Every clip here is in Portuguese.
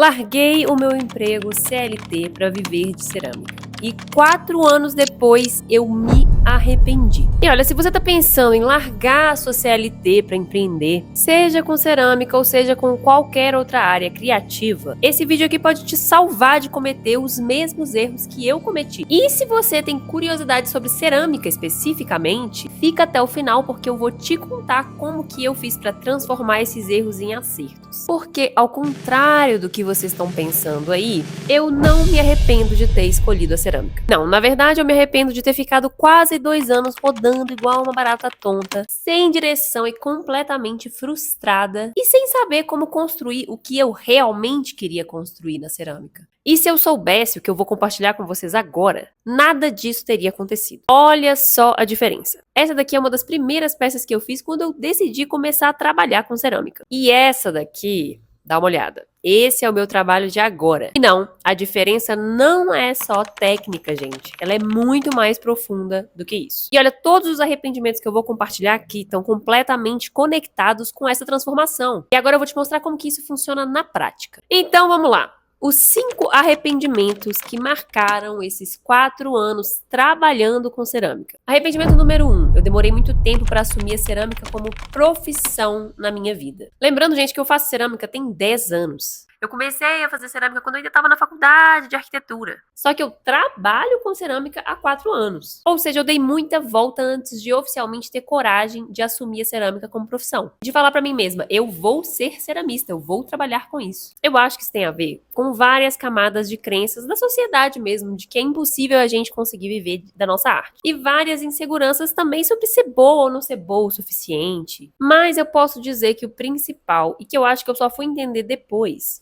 Larguei o meu emprego CLT para viver de cerâmica. E 4 anos depois eu me arrependi. E olha, se você tá pensando em largar a sua CLT para empreender, seja com cerâmica ou seja com qualquer outra área criativa, esse vídeo aqui pode te salvar de cometer os mesmos erros que eu cometi. E se você tem curiosidade sobre cerâmica especificamente, fica até o final porque eu vou te contar como que eu fiz para transformar esses erros em acertos. Porque ao contrário do que vocês estão pensando aí, eu não me arrependo de ter escolhido a cerâmica. Não, na verdade eu me arrependo de ter ficado quase 2 anos rodando igual uma barata tonta, sem direção e completamente frustrada, e sem saber como construir o que eu realmente queria construir na cerâmica. E se eu soubesse o que eu vou compartilhar com vocês agora, nada disso teria acontecido. Olha só a diferença. Essa daqui é uma das primeiras peças que eu fiz quando eu decidi começar a trabalhar com cerâmica. E essa daqui, dá uma olhada. Esse é o meu trabalho de agora. E não, a diferença não é só técnica, gente. Ela é muito mais profunda do que isso. E olha, todos os arrependimentos que eu vou compartilhar aqui estão completamente conectados com essa transformação. E agora eu vou te mostrar como que isso funciona na prática. Então, vamos lá. Os 5 arrependimentos que marcaram esses 4 anos trabalhando com cerâmica. Arrependimento número 1. Eu demorei muito tempo para assumir a cerâmica como profissão na minha vida. Lembrando, gente, que eu faço cerâmica tem 10 anos. Eu comecei a fazer cerâmica quando eu ainda estava na faculdade de arquitetura. Só que eu trabalho com cerâmica há 4 anos. Ou seja, eu dei muita volta antes de oficialmente ter coragem de assumir a cerâmica como profissão. De falar pra mim mesma, eu vou ser ceramista, eu vou trabalhar com isso. Eu acho que isso tem a ver com várias camadas de crenças da sociedade mesmo, de que é impossível a gente conseguir viver da nossa arte. E várias inseguranças também sobre ser boa ou não ser boa o suficiente. Mas eu posso dizer que o principal, e que eu acho que eu só fui entender depois,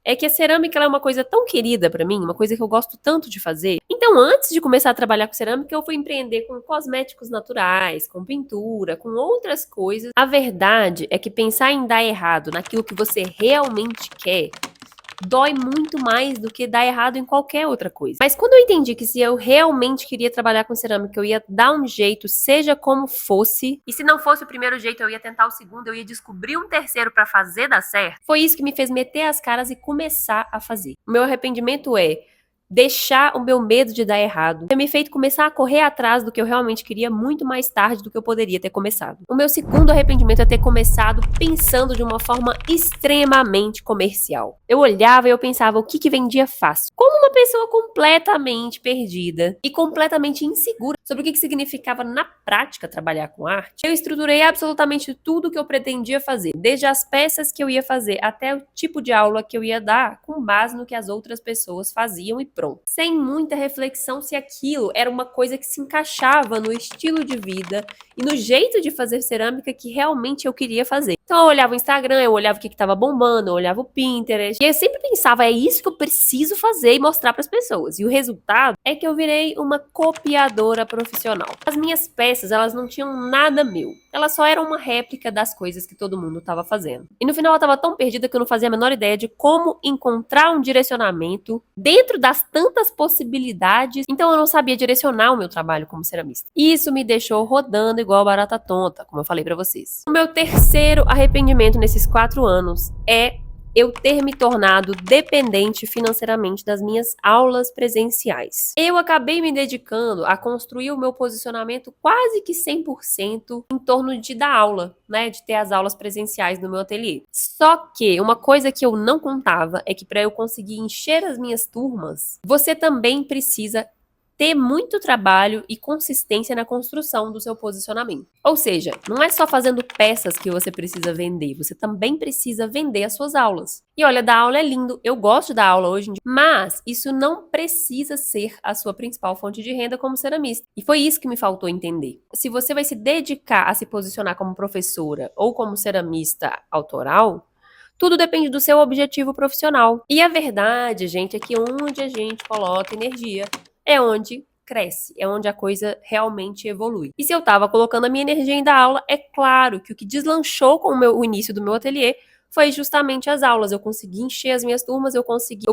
é que a cerâmica é uma coisa tão querida pra mim, uma coisa que eu gosto tanto de fazer. Então, antes de começar a trabalhar com cerâmica, eu fui empreender com cosméticos naturais, com pintura, com outras coisas. A verdade é que pensar em dar errado naquilo que você realmente quer dói muito mais do que dar errado em qualquer outra coisa. Mas quando eu entendi que se eu realmente queria trabalhar com cerâmica, eu ia dar um jeito, seja como fosse, e se não fosse o primeiro jeito, eu ia tentar o segundo, eu ia descobrir um terceiro pra fazer dar certo, foi isso que me fez meter as caras e começar a fazer. O meu arrependimento é deixar o meu medo de dar errado ter me feito começar a correr atrás do que eu realmente queria muito mais tarde do que eu poderia ter começado. O meu segundo arrependimento é ter começado pensando de uma forma extremamente comercial. Eu olhava e eu pensava o que vendia fácil. Como uma pessoa completamente perdida e completamente insegura sobre o que significava na prática trabalhar com arte, eu estruturei absolutamente tudo que eu pretendia fazer, desde as peças que eu ia fazer até o tipo de aula que eu ia dar, com base no que as outras pessoas faziam e pronto. Sem muita reflexão se aquilo era uma coisa que se encaixava no estilo de vida e no jeito de fazer cerâmica que realmente eu queria fazer. Então eu olhava o Instagram, eu olhava o que estava bombando, eu olhava o Pinterest, e eu sempre pensava, é isso que eu preciso fazer e mostrar para as pessoas. E o resultado é que eu virei uma copiadora profissional. As minhas peças, elas não tinham nada meu. Elas só eram uma réplica das coisas que todo mundo estava fazendo. E no final eu estava tão perdida que eu não fazia a menor ideia de como encontrar um direcionamento dentro das tantas possibilidades. Então eu não sabia direcionar o meu trabalho como ceramista. E isso me deixou rodando igual barata tonta, como eu falei pra vocês. O meu terceiro arrependimento nesses 4 anos é eu ter me tornado dependente financeiramente das minhas aulas presenciais. Eu acabei me dedicando a construir o meu posicionamento quase que 100% em torno de dar aula, né, de ter as aulas presenciais no meu ateliê. Só que uma coisa que eu não contava é que para eu conseguir encher as minhas turmas, você também precisa ter muito trabalho e consistência na construção do seu posicionamento. Ou seja, não é só fazendo peças que você precisa vender, você também precisa vender as suas aulas. E olha, dar aula é lindo, eu gosto de dar aula hoje em dia, mas isso não precisa ser a sua principal fonte de renda como ceramista. E foi isso que me faltou entender. Se você vai se dedicar a se posicionar como professora ou como ceramista autoral, tudo depende do seu objetivo profissional. E a verdade, gente, é que onde a gente coloca energia é onde cresce, é onde a coisa realmente evolui. E se eu tava colocando a minha energia em dar aula, é claro que o que deslanchou com o início do meu ateliê foi justamente as aulas. Eu consegui encher as minhas turmas, eu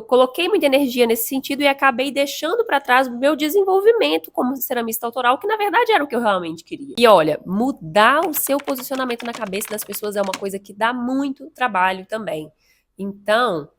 coloquei muita energia nesse sentido e acabei deixando para trás o meu desenvolvimento como ceramista autoral, que na verdade era o que eu realmente queria. E olha, mudar o seu posicionamento na cabeça das pessoas é uma coisa que dá muito trabalho também. Então,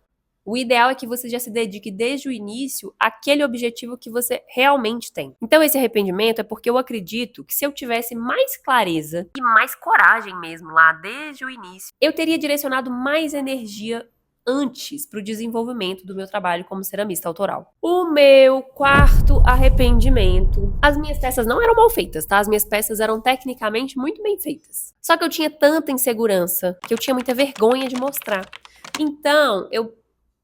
O ideal é que você já se dedique desde o início àquele objetivo que você realmente tem. Então, esse arrependimento é porque eu acredito que se eu tivesse mais clareza e mais coragem mesmo lá desde o início, eu teria direcionado mais energia antes para o desenvolvimento do meu trabalho como ceramista autoral. O meu quarto arrependimento. As minhas peças não eram mal feitas, tá? As minhas peças eram tecnicamente muito bem feitas. Só que eu tinha tanta insegurança que eu tinha muita vergonha de mostrar. Então, eu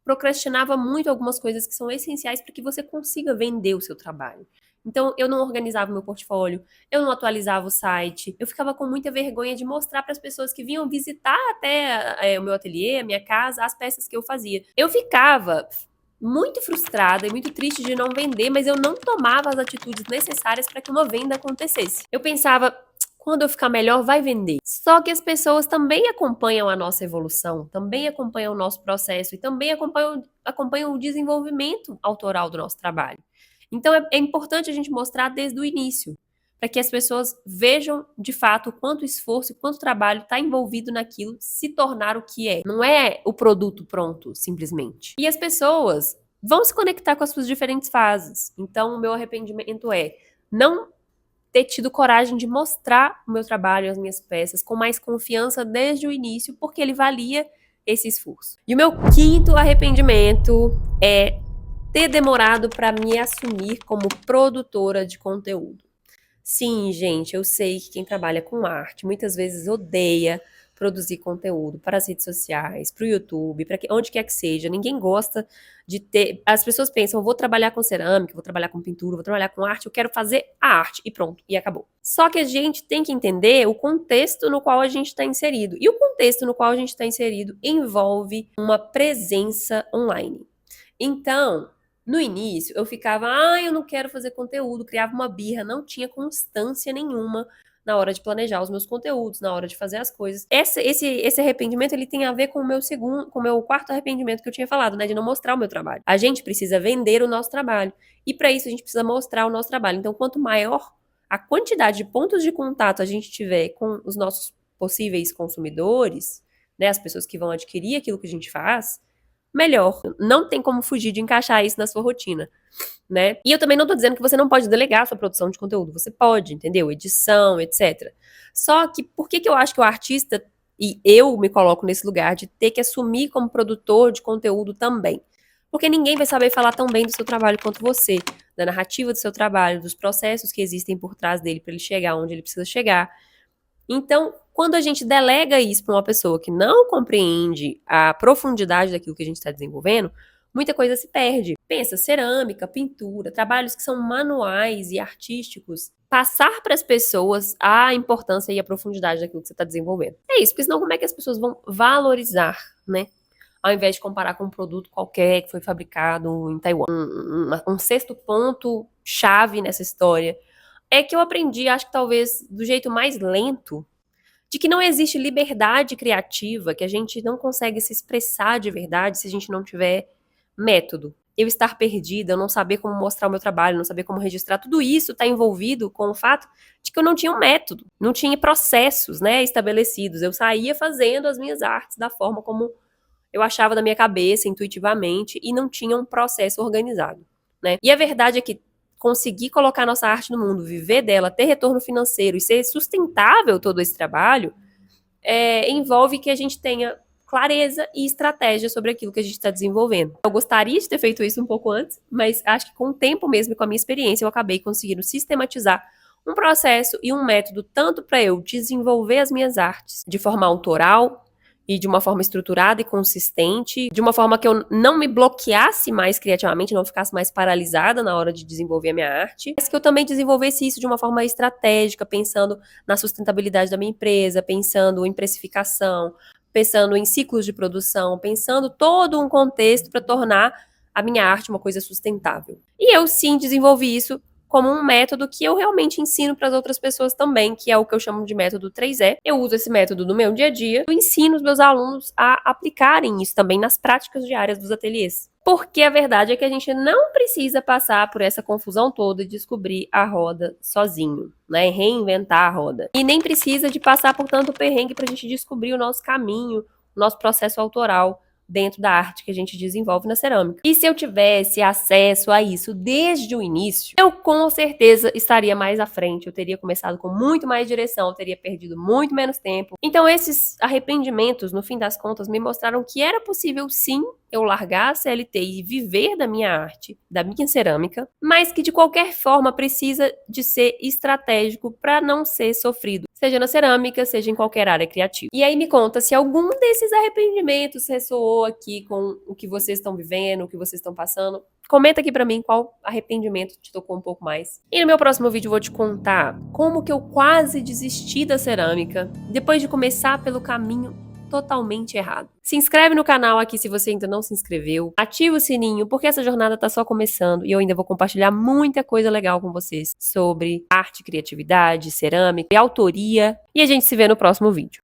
procrastinava muito algumas coisas que são essenciais para que você consiga vender o seu trabalho. Então, eu não organizava o meu portfólio, eu não atualizava o site, eu ficava com muita vergonha de mostrar para as pessoas que vinham visitar até o meu ateliê, a minha casa, as peças que eu fazia. Eu ficava muito frustrada e muito triste de não vender, mas eu não tomava as atitudes necessárias para que uma venda acontecesse. Eu pensava, quando eu ficar melhor, vai vender. Só que as pessoas também acompanham a nossa evolução, também acompanham o nosso processo e também acompanham o desenvolvimento autoral do nosso trabalho. Então é importante a gente mostrar desde o início, para que as pessoas vejam de fato o quanto esforço e quanto trabalho está envolvido naquilo se tornar o que é. Não é o produto pronto, simplesmente. E as pessoas vão se conectar com as suas diferentes fases. Então, o meu arrependimento é não ter tido coragem de mostrar o meu trabalho, as minhas peças, com mais confiança desde o início, porque ele valia esse esforço. E o meu quinto arrependimento é ter demorado para me assumir como produtora de conteúdo. Sim, gente, eu sei que quem trabalha com arte muitas vezes odeia produzir conteúdo para as redes sociais, para o YouTube, para onde quer que seja. Ninguém gosta de ter. As pessoas pensam, eu vou trabalhar com cerâmica, vou trabalhar com pintura, vou trabalhar com arte, eu quero fazer a arte e pronto, e acabou. Só que a gente tem que entender o contexto no qual a gente está inserido. E o contexto no qual a gente está inserido envolve uma presença online. Então, no início, eu ficava, eu não quero fazer conteúdo, criava uma birra, não tinha constância nenhuma na hora de planejar os meus conteúdos, na hora de fazer as coisas. Esse arrependimento, ele tem a ver com o meu quarto arrependimento que eu tinha falado, né, de não mostrar o meu trabalho. A gente precisa vender o nosso trabalho, e para isso a gente precisa mostrar o nosso trabalho. Então, quanto maior a quantidade de pontos de contato a gente tiver com os nossos possíveis consumidores, né, as pessoas que vão adquirir aquilo que a gente faz, melhor. Não tem como fugir de encaixar isso na sua rotina, né? E eu também não tô dizendo que você não pode delegar a sua produção de conteúdo. Você pode, entendeu? Edição, etc. Só que por que eu acho que o artista, e eu me coloco nesse lugar de ter que assumir como produtor de conteúdo também? Porque ninguém vai saber falar tão bem do seu trabalho quanto você, da narrativa do seu trabalho, dos processos que existem por trás dele para ele chegar onde ele precisa chegar. Então, quando a gente delega isso para uma pessoa que não compreende a profundidade daquilo que a gente está desenvolvendo, muita coisa se perde. Pensa, cerâmica, pintura, trabalhos que são manuais e artísticos, passar para as pessoas a importância e a profundidade daquilo que você está desenvolvendo. É isso, porque senão como é que as pessoas vão valorizar, né? Ao invés de comparar com um produto qualquer que foi fabricado em Taiwan. Um sexto ponto chave nessa história é que eu aprendi, acho que talvez do jeito mais lento, de que não existe liberdade criativa, que a gente não consegue se expressar de verdade se a gente não tiver método. Eu estar perdida, eu não saber como mostrar o meu trabalho, não saber como registrar, tudo isso está envolvido com o fato de que eu não tinha um método, não tinha processos, né, estabelecidos. Eu saía fazendo as minhas artes da forma como eu achava da minha cabeça, intuitivamente, e não tinha um processo organizado, né? E a verdade é que conseguir colocar nossa arte no mundo, viver dela, ter retorno financeiro e ser sustentável todo esse trabalho, envolve que a gente tenha clareza e estratégia sobre aquilo que a gente está desenvolvendo. Eu gostaria de ter feito isso um pouco antes, mas acho que com o tempo mesmo e com a minha experiência eu acabei conseguindo sistematizar um processo e um método tanto para eu desenvolver as minhas artes de forma autoral e de uma forma estruturada e consistente, de uma forma que eu não me bloqueasse mais criativamente, não ficasse mais paralisada na hora de desenvolver a minha arte, mas que eu também desenvolvesse isso de uma forma estratégica, pensando na sustentabilidade da minha empresa, pensando em precificação, pensando em ciclos de produção, pensando todo um contexto para tornar a minha arte uma coisa sustentável. E eu sim desenvolvi isso como um método que eu realmente ensino para as outras pessoas também, que é o que eu chamo de método 3E. Eu uso esse método no meu dia a dia, eu ensino os meus alunos a aplicarem isso também nas práticas diárias dos ateliês. Porque a verdade é que a gente não precisa passar por essa confusão toda e descobrir a roda sozinho, né? Reinventar a roda. E nem precisa de passar por tanto perrengue para a gente descobrir o nosso caminho, o nosso processo autoral dentro da arte que a gente desenvolve na cerâmica. E se eu tivesse acesso a isso desde o início, eu com certeza estaria mais à frente, eu teria começado com muito mais direção, eu teria perdido muito menos tempo. Então esses arrependimentos, no fim das contas, me mostraram que era possível sim eu largar a CLT e viver da minha arte, da minha cerâmica, mas que de qualquer forma precisa de ser estratégico para não ser sofrido, seja na cerâmica, seja em qualquer área criativa. E aí me conta se algum desses arrependimentos ressoou aqui com o que vocês estão vivendo, o que vocês estão passando. Comenta aqui pra mim qual arrependimento te tocou um pouco mais. E no meu próximo vídeo eu vou te contar como que eu quase desisti da cerâmica depois de começar pelo caminho totalmente errado. Se inscreve no canal aqui se você ainda não se inscreveu. Ativa o sininho, porque essa jornada tá só começando e eu ainda vou compartilhar muita coisa legal com vocês sobre arte, criatividade, cerâmica e autoria. E a gente se vê no próximo vídeo.